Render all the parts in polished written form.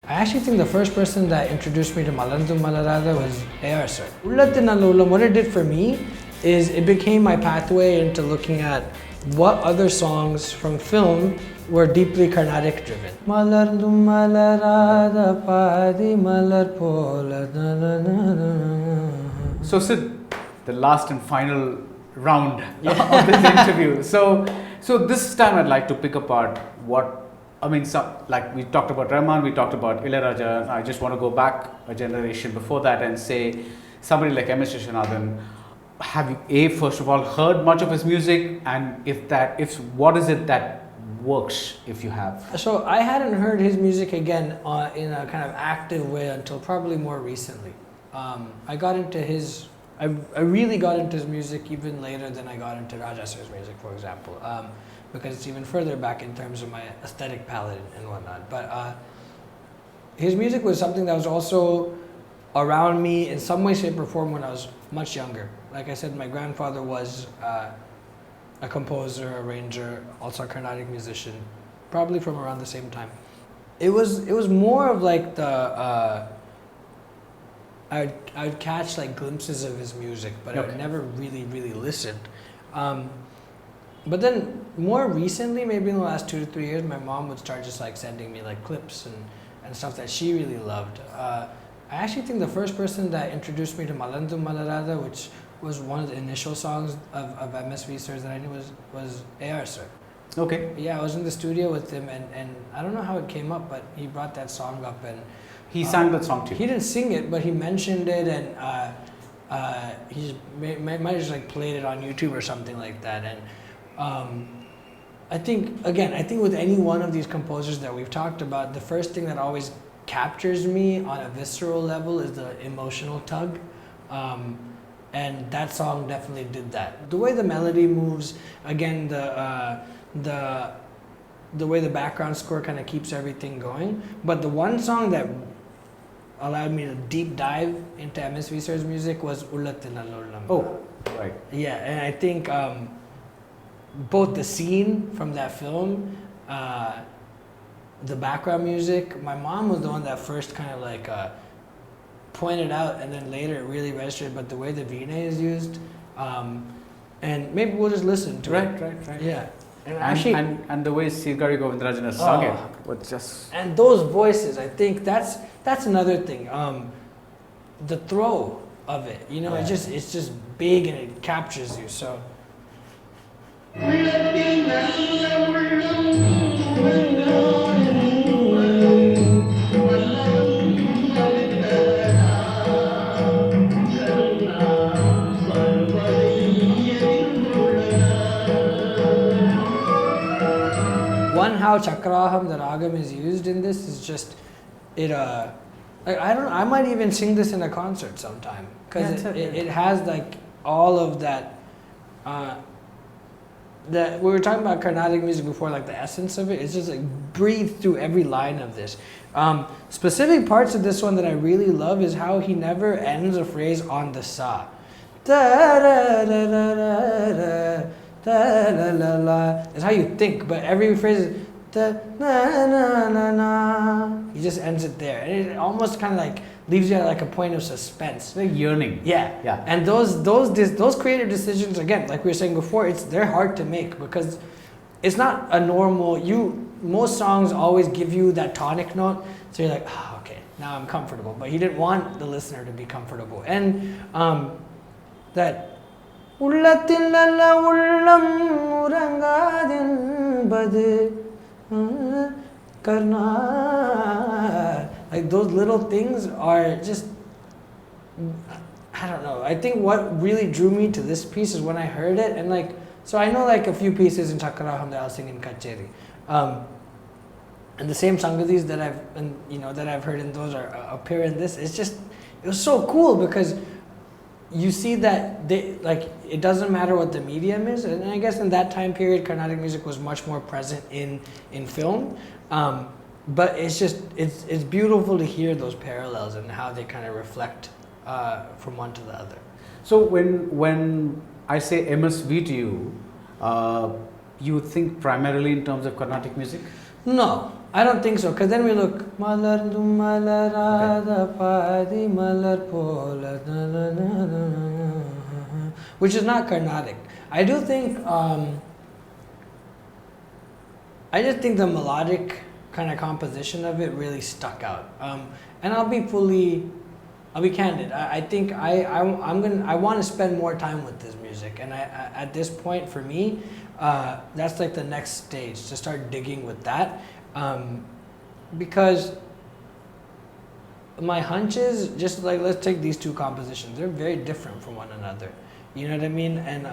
I actually think the first person that introduced me to Malarnthum Malaratha was ARR sir. Ullathil Nalla Ullam, what it did for me is it became my pathway into looking at what other songs from film were deeply Carnatic driven. Malarnthum Malaratha Padi Malar Pola. So Sid, the last and final round of this interview. So this time I'd like to pick apart like we talked about Rahman, we talked about Ilayaraja. I just want to go back a generation before that and say somebody like MS Viswanathan. Have you first of all heard much of his music, and if what is it that works if you have? So I hadn't heard his music again in a kind of active way until probably more recently. I really got into his music even later than I got into Raja sir's music, for example, because it's even further back in terms of my aesthetic palette and whatnot. But his music was something that was also around me in some way, shape, or form when I was much younger. Like I said, my grandfather was a composer, arranger, also a Carnatic musician, probably from around the same time. It was more of like the I'd catch like glimpses of his music, but I would never really listened. But then more recently, maybe in the last 2 to 3 years, my mom would start just like sending me like clips and stuff that she really loved. I actually think the first person that introduced me to Malarnthum Malaratha, which was one of the initial songs of MSV sir's that I knew was ARR sir. Okay. Yeah, I was in the studio with him and I don't know how it came up, but he brought that song up and he sang that song too. He didn't sing it, but he mentioned it and he might have just like played it on YouTube or something like that. And I think with any one of these composers that we've talked about, the first thing that always captures me on a visceral level is the emotional tug. And that song definitely did that. The way the melody moves, again, the way the background score kind of keeps everything going. But the one song that allowed me to deep dive into MSV sir's music was Ullathil Nalla Ullam. Oh, right. Yeah, and I think both the scene from that film, the background music, my mom was the one that first kind of like pointed out, and then later it really registered, but the way the Veena is used, and maybe we'll just listen to it. Right. Yeah. And the way Sirgari Govindarajan has sung it was just... And those voices, I think that's another thing. The throw of it, you know, it's just big and it captures you, so... How Chakraham, the ragam, is used in this is just it. I might even sing this in a concert sometime because it has like all of that. That we were talking about Carnatic music before, like the essence of it. It's just like breathed through every line of this. Specific parts of this one that I really love is how he never ends a phrase on the sa. It's how you think, but every phrase is he just ends it there, and it almost kind of like leaves you at like a point of suspense, like yearning. Yeah. And those creative decisions, again, like we were saying before, they're hard to make because it's not a normal. Most songs always give you that tonic note, so you're like, okay, now I'm comfortable. But he didn't want the listener to be comfortable, and that. Ullathil Nalla Ullam urangadin Karnan. Like those little things are just, I don't know. I think what really drew me to this piece is when I heard it, and like, so I know like a few pieces in Chakraham that I'll sing in Kacheri, and the same Sangadis that I've heard in those appear in this. It was so cool because you see that it doesn't matter what the medium is, and I guess in that time period, Carnatic music was much more present in film. But it's beautiful to hear those parallels and how they kind of reflect from one to the other. So when I say MSV to you, you think primarily in terms of Carnatic music? No, I don't think so, because then we look Malarnthum Malaratha Padi Malar Pola, which is not Carnatic. I do think, I just think the melodic kind of composition of it really stuck out. And I'll be candid. I think I want to spend more time with this music, and at this point for me, that's like the next stage, to start digging with that, because my hunch is just like, let's take these two compositions. They're very different from one another. You know what I mean? And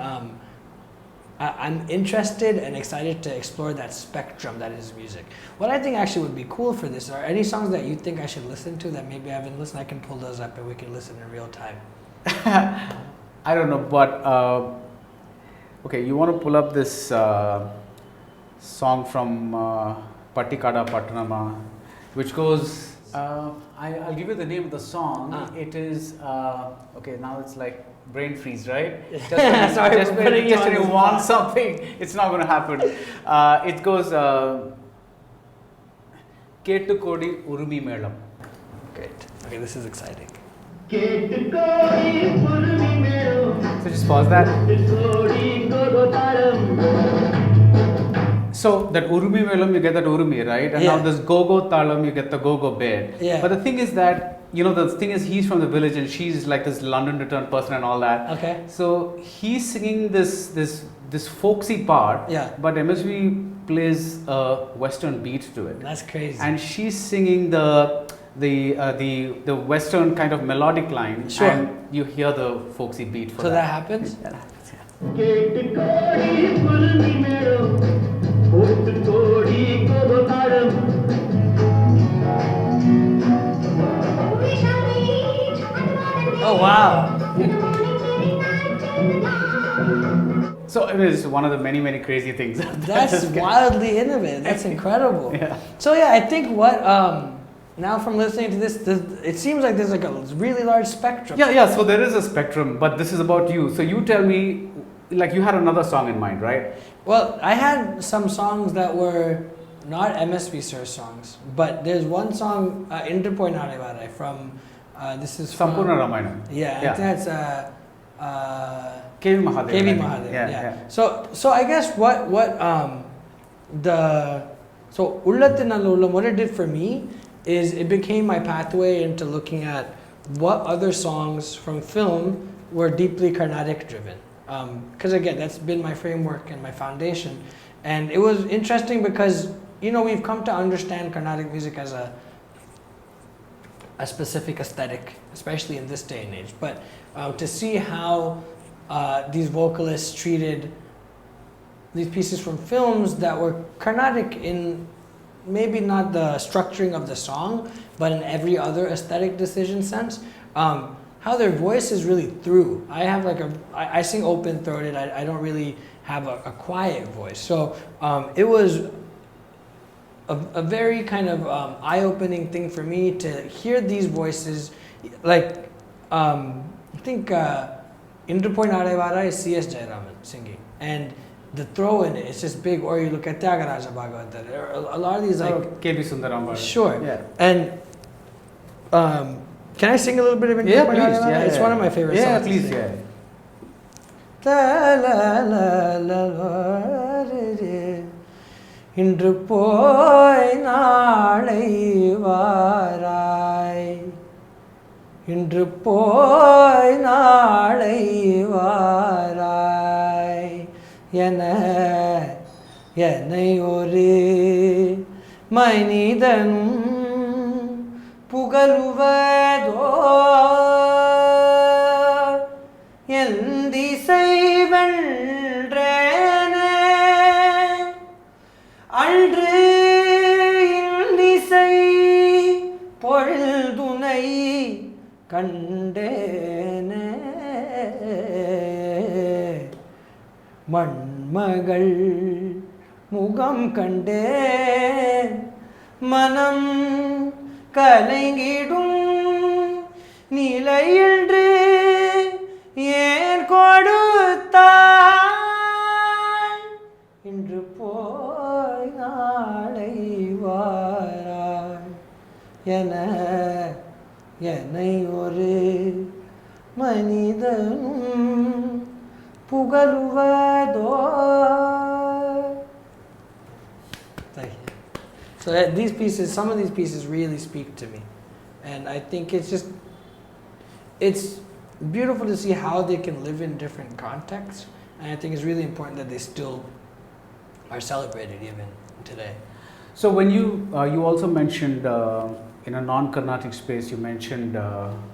I'm interested and excited to explore that spectrum that is music. What I think actually would be cool for this are any songs that you think I should listen to that maybe I haven't listened. I can pull those up and we can listen in real time. I don't know, but okay, you want to pull up this song from Pattikada Pattanama, which goes. I'll give you the name of the song. It is okay. Now it's like brain freeze, right? Just when you want something, it's not going to happen. It goes Kettu Kodi Urumi Melam. Great. Okay, this is exciting. So just pause that. So that Urumi Melam, you get that Urumi, right? And now this Gogo Talam, you get the Gogo bed. Yeah. But the thing is that, you know, the thing is he's from the village and she's like this London returned person and all that. Okay. So he's singing this folksy part. Yeah. But MSV plays a Western beat to it. That's crazy. And she's singing the Western kind of melodic line. Sure. And you hear the folksy beat for so that happens? That happens, yeah. Oh wow. So it is one of the many crazy things. That's wildly innovative. That's incredible. Yeah. So yeah, I think what now from listening to this, it seems like there's like a really large spectrum. Yeah. So there is a spectrum, but this is about you. So you tell me, like you had another song in mind, right? Well, I had some songs that were not MSV Sir songs, but there's one song, Interpoi Narevare, from this is from Sampurna Ramayana. Yeah, I think that's KV Mahadev. KV Mahadev. Yeah. So I guess what Ullathil Nalla Ullam, what it did for me is it became my pathway into looking at what other songs from film were deeply Carnatic driven. Because again, that's been my framework and my foundation. And it was interesting because, you know, we've come to understand Carnatic music as a specific aesthetic, especially in this day and age. But to see how these vocalists treated these pieces from films that were Carnatic in maybe not the structuring of the song, but in every other aesthetic decision sense, how their voice is really through. I have like I sing open throated, I don't really have a quiet voice. So it was a very kind of eye-opening thing for me to hear these voices. Like, I think Interpoi Narevare is C.S. Jayaraman singing. And the throw in it, it's just big. Or you look at Tyagaraja Bhagavatar. A lot of these like... K.B. Sundaram. Sure. Yeah. And can I sing a little bit of Interpoi Yeah, please. Narevare? Yeah, it's one of my favorite songs. Yeah, please, yeah. இன்று போய் நாளை வாராய் இன்று போய் நாளை வாராய் என்னை ஒரு மனிதனும் புகழுவதோ என் திசை வென்றேனே அன்று இன்னிசை பொழுதுனை கண்டேனே மண்மகள் முகம் கண்டேன் மனம் கலங்கிடும் நிலையென்று ஏன் கொடுத்தாய் இன்று போய் நாளை வா என என்னை ஒரு மனிதனும் புகழுவதோ. Thank you. So these pieces, some of these pieces really speak to me, and I think it's beautiful to see how they can live in different contexts, and I think it's really important that they still are celebrated even today. So when you also mentioned in a non-Carnatic space, you mentioned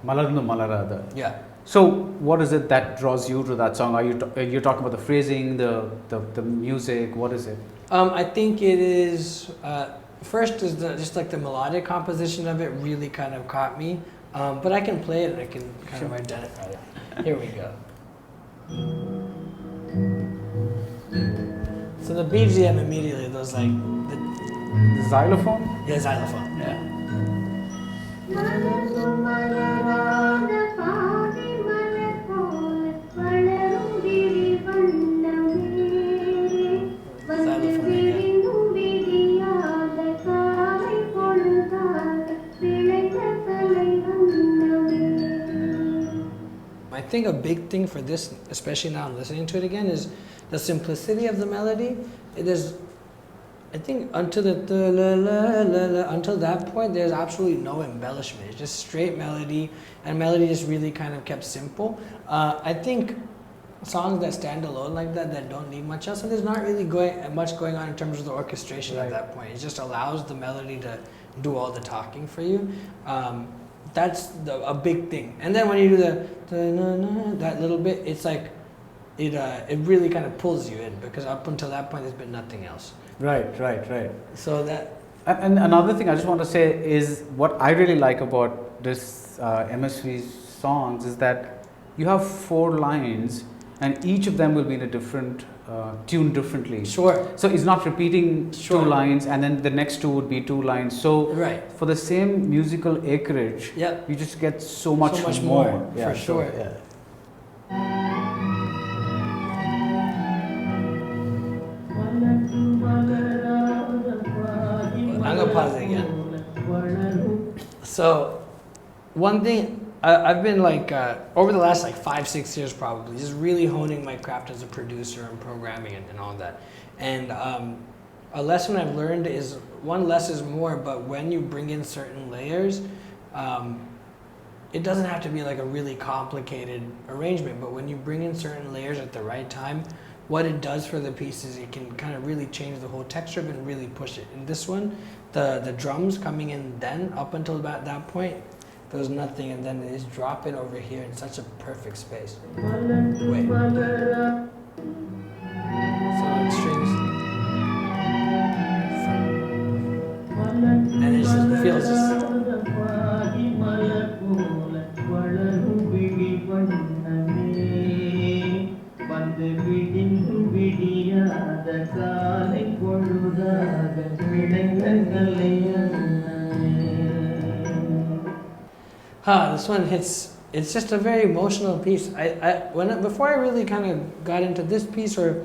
Malarnthum Malaratha. Yeah. So what is it that draws you to that song? Are you talking about the phrasing, the music? What is it? I think it is first is just like the melodic composition of it really kind of caught me. But I can play it and I can kind of identify it. Here we go. So the BGM immediately, those like the xylophone? Yeah, xylophone. Yeah. Xylophone again. I think a big thing for this, especially now I'm listening to it again, is the simplicity of the melody. It is, I think, until until that point, there's absolutely no embellishment. It's just straight melody, and melody just really kind of kept simple. I think songs that stand alone like that don't need much else, and there's not really much going on in terms of the orchestration at that point. It just allows the melody to do all the talking for you. That's a big thing. And then when you do that little bit, it's like it really kind of pulls you in, because up until that point there's been nothing else. Right. So that. And another thing I just want to say is what I really like about this MSV songs is that you have 4 lines and each of them will be in a different tune differently. Sure. So it's not repeating 2 lines and then the next 2 would be 2 lines. So for the same musical acreage, you just get so much more. Yeah, for sure. Yeah. I'm gonna pause it again. So one thing I've been like over the last like 5-6 years probably just really honing my craft as a producer and programming and all that. And a lesson I've learned is one less is more, but when you bring in certain layers, it doesn't have to be like a really complicated arrangement, but when you bring in certain layers at the right time, what it does for the piece is it can kind of really change the whole texture of it and really push it. In this one, the drums coming in then up until about that point, there was nothing, and then they just drop it over here in such a perfect space. Wait. So it strings. And it just feels just. This one hits. It's just a very emotional piece. Before I really kind of got into this piece, or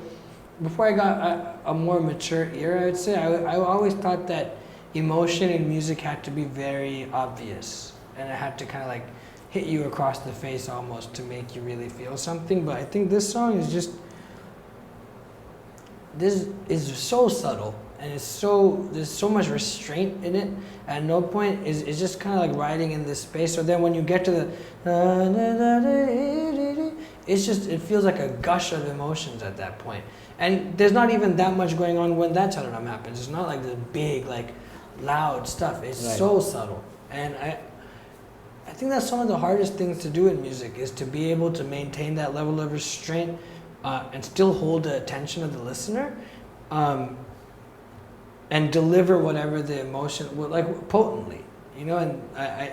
before I got a more mature era, I would say I always thought that emotion in music had to be very obvious, and it had to kind of like hit you across the face almost to make you really feel something. But I think this song is just. This is so subtle, and there's so much restraint in it. At no point it's just kind of like riding in this space. So then when you get to the, it feels like a gush of emotions at that point. And there's not even that much going on when that Charanam happens. It's not like the big, like loud stuff. It's so subtle, and I think that's some of the hardest things to do in music, is to be able to maintain that level of restraint. And still hold the attention of the listener, and deliver whatever the emotion, like potently, you know. And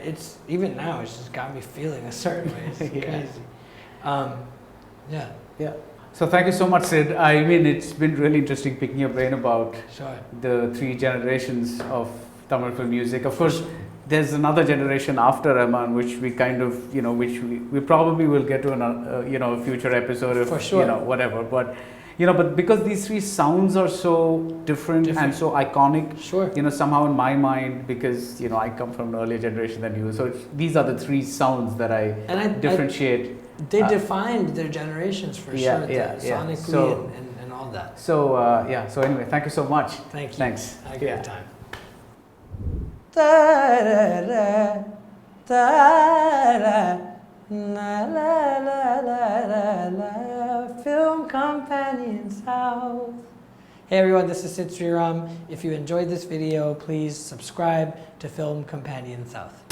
it's even now, it's just got me feeling a certain way. It's crazy. Yeah. So thank you so much, Sid. I mean, it's been really interesting picking your brain about the 3 generations of Tamil film music. Of course, there's another generation after Rahman, which we kind of, which we probably will get to a future episode, if, whatever. But you know, but because these three sounds are so different and so iconic, Sure. you know, somehow in my mind, because, you know, I come from an earlier generation than you, so these are the three sounds that I differentiate. They defined their generations for sure, sonically so, and all that. So, yeah, so anyway, thank you so much. Thank you. Thanks. Have a good time. Film Companion South. Hey everyone, this is Sid Sriram. If you enjoyed this video, please subscribe to Film Companion South.